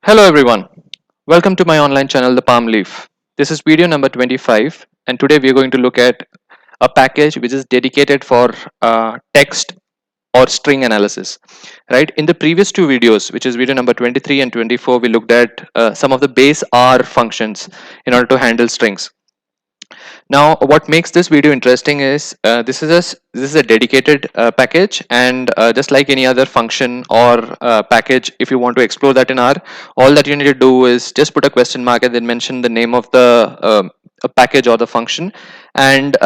Hello everyone, welcome to my online channel The Palm Leaf. This is video number 25 and today we are going to look at a package which is dedicated for text or string analysis. Right, in the previous two videos, which is video number 23 and 24, we looked at some of the base R functions in order to handle strings. Now, what makes this video interesting is this is a dedicated package, and just like any other function or package, if you want to explore that in R, all that you need to do is just put a question mark and then mention the name of the a package or the function, and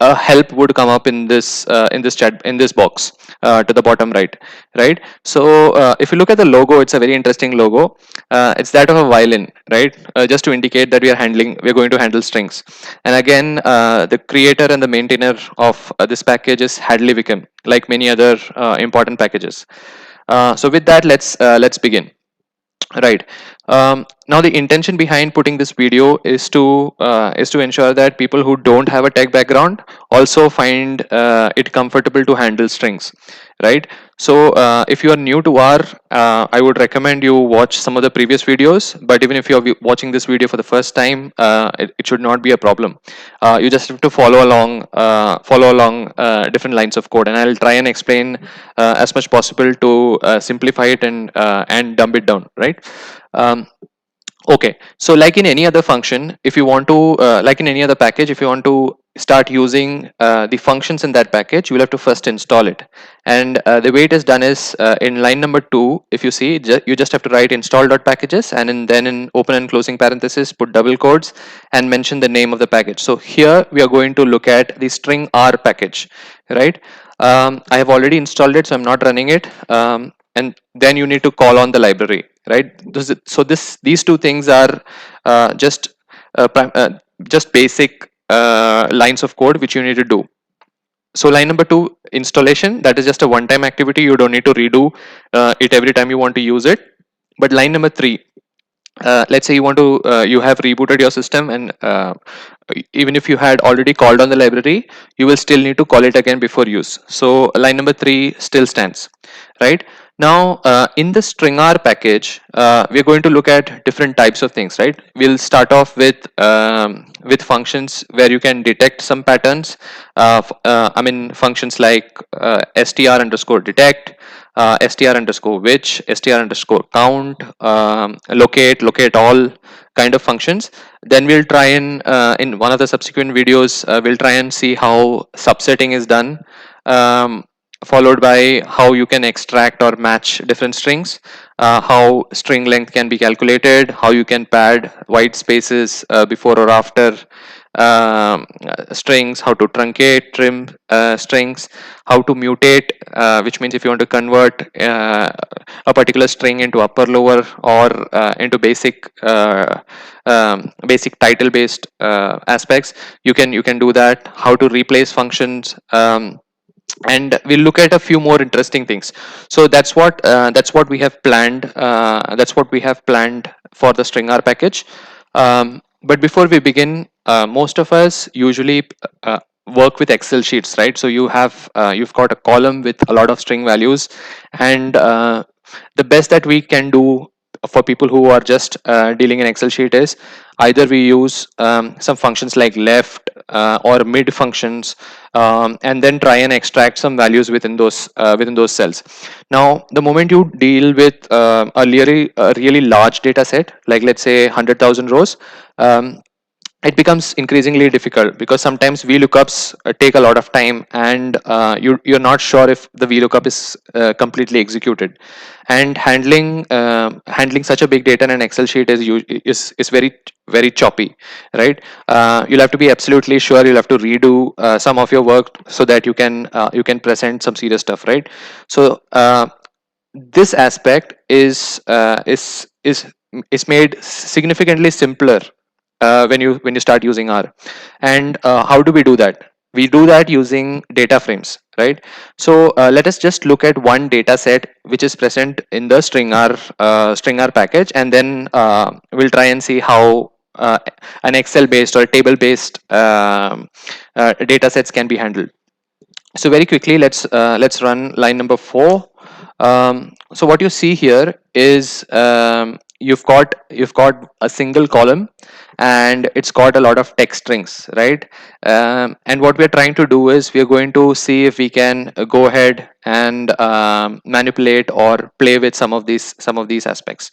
a help would come up in this chat in this box to the bottom right. Right. So if you look at the logo, it's a very interesting logo. It's that of a violin, right? Just to indicate that we're going to handle strings. And again, the creator and the maintainer of this package is Hadley Wickham, like many other important packages. So with that, let's begin. Right. Now the intention behind putting this video is to ensure that people who don't have a tech background also find it comfortable to handle strings. Right. So if you are new to R, I would recommend you watch some of the previous videos. But even if you are watching this video for the first time, it should not be a problem. You just have to follow along different lines of code, and I'll try and explain as much possible to simplify it and dumb it down. Right. Um, Okay, so like in any other function, if you want to, like in any other package, if you want to start using the functions in that package, you will have to first install it. And the way it is done is in line number 2, if you see, you just have to write install.packages and then in open and closing parentheses, put double quotes and mention the name of the package. So here we are going to look at the string R package, right? I have already installed it, so I'm not running it. And then you need to call on the library, right? So these two things are uh, just uh, prim- uh, just basic lines of code which you need to do. So line number 2, installation, that is just a one time activity. You don't need to redo it every time you want to use it. But line number 3, let's say you have rebooted your system, and even if you had already called on the library, you will still need to call it again before use. So line number 3 still stands. Right. Now in the stringr package, we're going to look at different types of things. Right, we'll start off with functions where you can detect some patterns. I mean functions like str underscore detect, str underscore which, str underscore count, locate all kind of functions. Then we'll try and in one of the subsequent videos, we'll try and see how subsetting is done, um, followed by how you can extract or match different strings, how string length can be calculated, how you can pad white spaces before or after strings, how to truncate, trim strings, how to mutate, which means if you want to convert a particular string into upper, lower, or into basic title based aspects, you can do that. How to replace functions. And we'll look at a few more interesting things. So that's what we have planned. That's what we have planned for the stringr package. But before we begin, most of us usually work with excel sheets, right? So you've got a column with a lot of string values, and the best that we can do for people who are just dealing in excel sheet is either we use some functions like left or mid functions, and then try and extract some values within those cells. Now the moment you deal with a really large data set, like let's say 100,000 rows, it becomes increasingly difficult because sometimes VLOOKUPs take a lot of time, and you're not sure if the VLOOKUP is completely executed. And handling such a big data in an Excel sheet is very choppy, right? You'll have to be absolutely sure. You'll have to redo some of your work so that you can present some serious stuff, right? So this aspect is made significantly simpler when you start using R. And how do we do that? We do that using data frames, right? So let us just look at one data set which is present in the stringr package, and then we'll try and see how an Excel based or table based data sets can be handled. So very quickly, let's run line number 4. So what you see here is you've got a single column, and it's got a lot of text strings, right? And what we're trying to do is we're going to see if we can go ahead and manipulate or play with some of these aspects,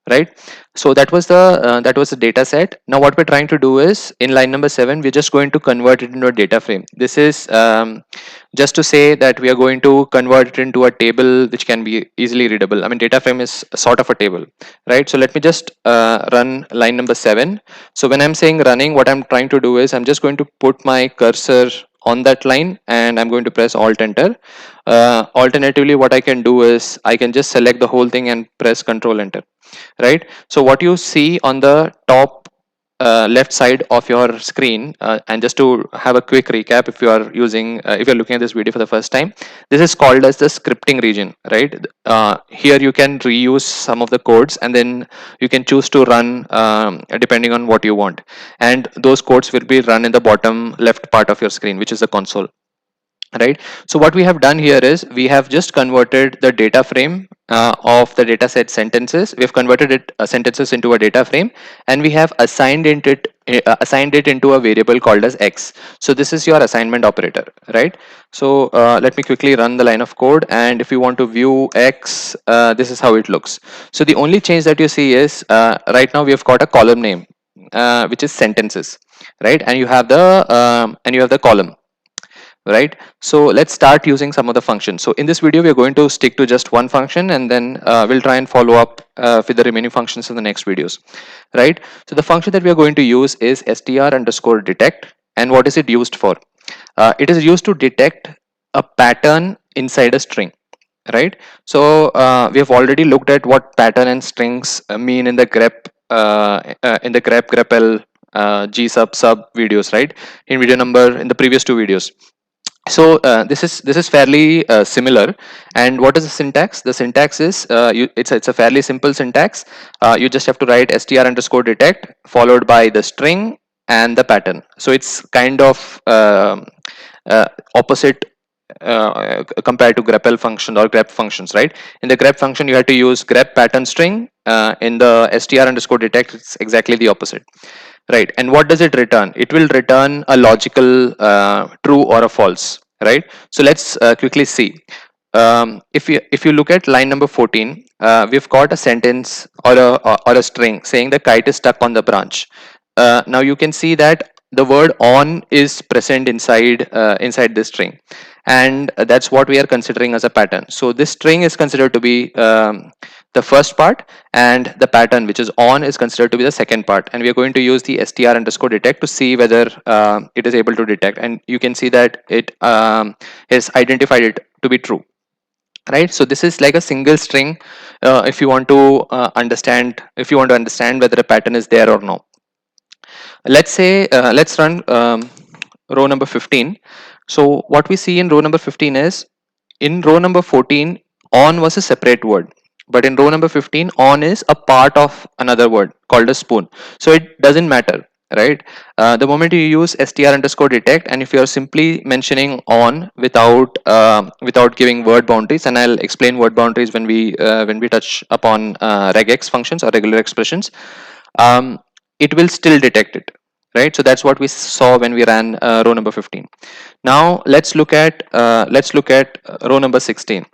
right? So that was the data set. Now what we're trying to do is, in line number 7, we're just going to convert it into a data frame. This is just to say that we are going to convert it into a table which can be easily readable. I mean, data frame is sort of a table, right? So let me just run line number 7. So when I'm saying running, what I'm trying to do is I'm just going to put my cursor on that line and I'm going to press Alt Enter. Alternatively, what I can do is I can just select the whole thing and press Control Enter, right? So what you see on the top left side of your screen, and just to have a quick recap, if you are if you're looking at this video for the first time, this is called as the scripting region, right? Here you can reuse some of the codes, and then you can choose to run depending on what you want, and those codes will be run in the bottom left part of your screen, which is the console, right? So what we have done here is we have just converted the data frame of the data set sentences. We've converted it sentences into a data frame, and we have assigned it into a variable called as x. So this is your assignment operator, right? So let me quickly run the line of code, and if you want to view x, this is how it looks. So the only change that you see is right now we have got a column name, which is sentences, right? And you have the column, right? So let's start using some of the functions. So in this video, we're going to stick to just one function, and then we'll try and follow up with the remaining functions in the next videos, right? So the function that we are going to use is str_detect. And what is it used for? It is used to detect a pattern inside a string, right? So we have already looked at what pattern and strings mean in the grep gsub videos, right? In the previous two videos. So this is fairly similar. And what is the syntax? The syntax is it's a fairly simple syntax. You just have to write str_detect followed by the string and the pattern. So it's kind of opposite compared to grepl function or grep functions, right? In the grep function, you have to use grep pattern string. In the str_detect, it's exactly the opposite, right? And what does it return? It will return a logical true or a false, right? So let's quickly see. If you look at line number 14, we've got a sentence or a string saying the kite is stuck on the branch. Now you can see that the word on is present inside this string, and that's what we are considering as a pattern. So this string is considered to be the first part, and the pattern, which is on, is considered to be the second part. And we are going to use the str_detect to see whether it is able to detect, and you can see that it has identified it to be true, right? So this is like a single string. If you want to understand whether a pattern is there or no. Let's say let's run row number 15. So what we see in row number 15 is, in row number 14, on was a separate word, but in row number 15, on is a part of another word called a spoon. So it doesn't matter, right? The moment you use str_detect, and if you are simply mentioning on without giving word boundaries, and I'll explain word boundaries when we touch upon regex functions or regular expressions, um, it will still detect it, right? So that's what we saw when we ran row number 15. Now let's look at row number 16.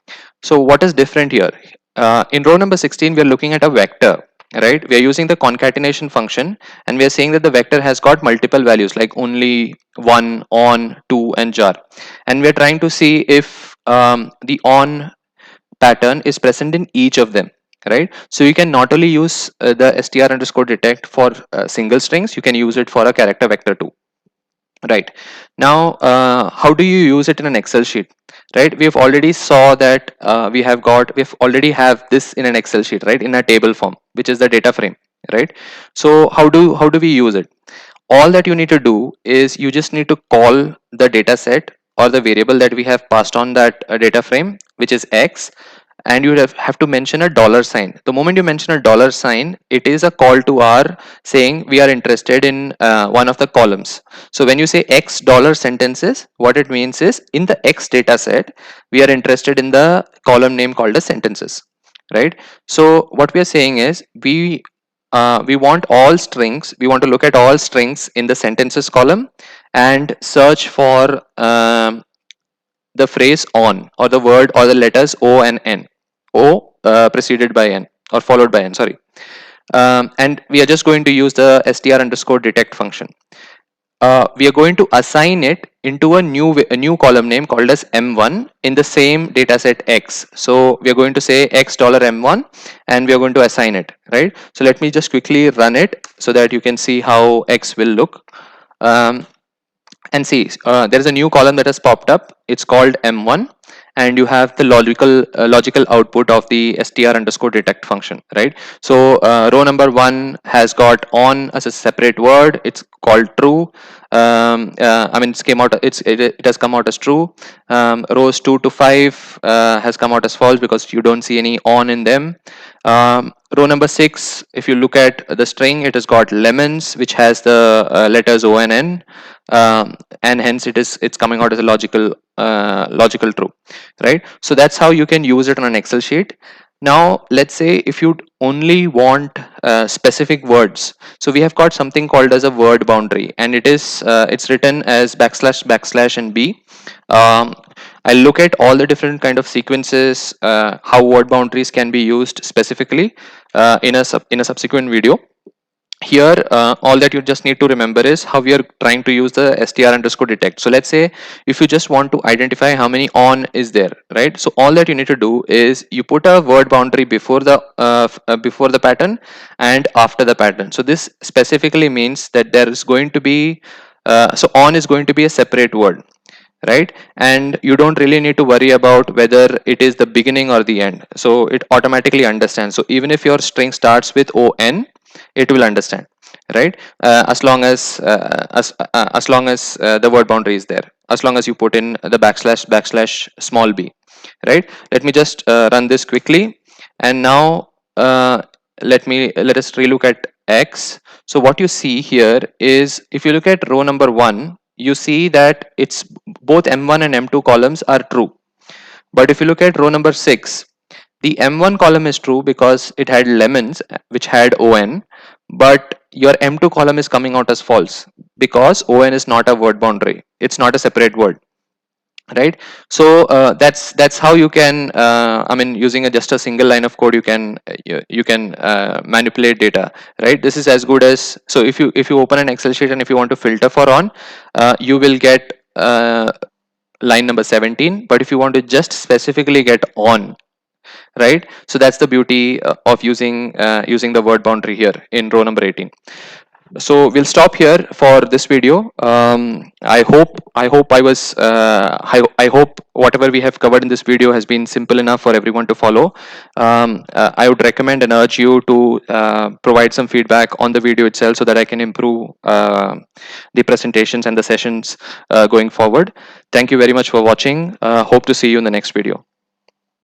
So what is different here? In row number 16, we are looking at a vector, right? We are using the concatenation function, and we are saying that the vector has got multiple values like only, one, on, two, and jar. And we are trying to see if the on pattern is present in each of them, right? So you can not only use the str_detect for single strings, you can use it for a character vector too, right? Now how do you use it in an Excel sheet, right? We've already saw that we've already have this in an Excel sheet, right, in a table form, which is the data frame, right? So how do we use it? All that you need to do is you just need to call the data set or the variable that we have passed on that data frame, which is x, and you have to mention a dollar sign. The moment you mention a dollar sign, it is a call to R saying we are interested in one of the columns. So when you say x dollar sentences, what it means is in the x data set, we are interested in the column name called as sentences, right? So what we are saying is we want all strings. We want to look at all strings in the sentences column and search for the phrase on, or the word or the letters O and N. O preceded by N or followed by N. Sorry. And we are just going to use the str underscore detect function. We are going to assign it into a new column name called as m1 in the same dataset x. So we are going to say x dollar $m1 and we are going to assign it, right? So let me just quickly run it so that you can see how x will look. Um, and see, there is a new column that has popped up. It's called m1, and you have the logical output of the str underscore detect function, right? So row number 1 has got on as a separate word. It's called true. I mean, it has come out as true. Rows 2 to 5 has come out as false because you don't see any on in them. Row number 6, if you look at the string, it has got lemons, which has the letters O and N, and hence it's coming out as a logical true, right? So that's how you can use it on an Excel sheet. Now let's say if you only want specific words, so we have got something called as a word boundary, and it's written as backslash and b. I'll look at all the different kind of sequences, how word boundaries can be used specifically in a subsequent video. Here all that you just need to remember is how we are trying to use the str underscore detect. So let's say if you just want to identify how many on is there, right? So all that you need to do is you put a word boundary before the pattern and after the pattern. So this specifically means that there is going to be so on is going to be a separate word, right? And you don't really need to worry about whether it is the beginning or the end. So it automatically understands. So even if your string starts with on, it will understand, right? As long as the word boundary is there, as long as you put in the backslash small b, right? Let me just run this quickly, and now let us relook at x. So what you see here is, if you look at row number 1, you see that it's both m1 and m2 columns are true. But if you look at row number 6, the m1 column is true because it had lemons, which had on, but your m2 column is coming out as false because on is not a word boundary. It's not a separate word, right? So that's how you can I mean, using just a single line of code, you can manipulate data, right? This is as good as, so if you open an Excel sheet and if you want to filter for on, you will get line number 17. But if you want to just specifically get on, right, so that's the beauty of using the word boundary here in row number 18. So we'll stop here for this video. I hope whatever we have covered in this video has been simple enough for everyone to follow. I would recommend and urge you to provide some feedback on the video itself so that I can improve the presentations and the sessions going forward. Thank you very much for watching. Hope to see you in the next video.